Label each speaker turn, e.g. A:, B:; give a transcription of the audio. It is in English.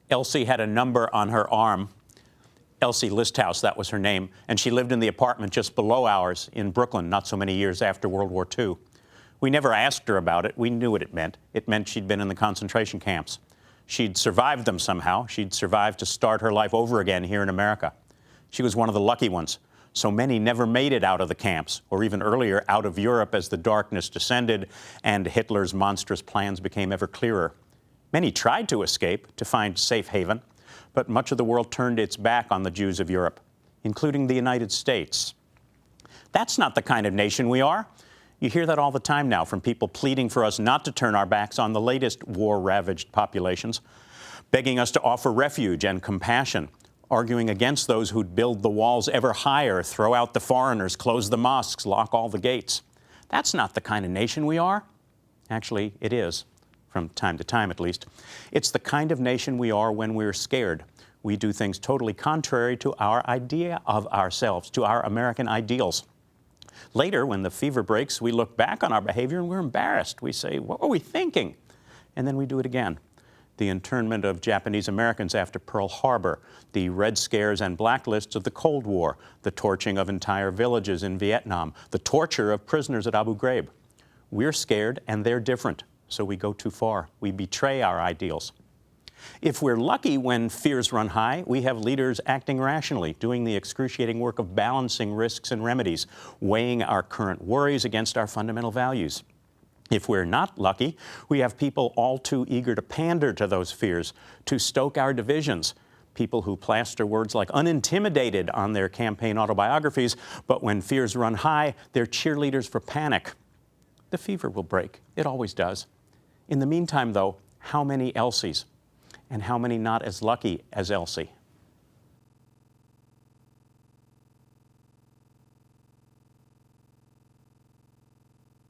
A: Elsie had a number on her arm. Elsie Listhouse, that was her name, and she lived in the apartment just below ours in Brooklyn, not so many years after World War II. We never asked her about it. We knew what it meant. It meant she'd been in the concentration camps. She'd survived them somehow. She'd survived to start her life over again here in America. She was one of the lucky ones. So many never made it out of the camps, or even earlier, out of Europe as the darkness descended and Hitler's monstrous plans became ever clearer. Many tried to escape, to find safe haven, but much of the world turned its back on the Jews of Europe, including the United States. That's not the kind of nation we are. You hear that all the time now from people pleading for us not to turn our backs on the latest war-ravaged populations, begging us to offer refuge and compassion, arguing against those who'd build the walls ever higher, throw out the foreigners, close the mosques, lock all the gates. That's not the kind of nation we are. Actually, it is, from time to time at least. It's the kind of nation we are when we're scared. We do things totally contrary to our idea of ourselves, to our American ideals. Later, when the fever breaks, we look back on our behavior and we're embarrassed. We say, what were we thinking? And then we do it again. The internment of Japanese Americans after Pearl Harbor, the Red Scares and blacklists of the Cold War, the torching of entire villages in Vietnam, the torture of prisoners at Abu Ghraib. We're scared and they're different, so we go too far. We betray our ideals. If we're lucky when fears run high, we have leaders acting rationally, doing the excruciating work of balancing risks and remedies, weighing our current worries against our fundamental values. If we're not lucky, we have people all too eager to pander to those fears, to stoke our divisions, people who plaster words like unintimidated on their campaign autobiographies, but when fears run high, they're cheerleaders for panic. The fever will break. It always does. In the meantime, though, how many Elsies? And how many not as lucky as Elsie?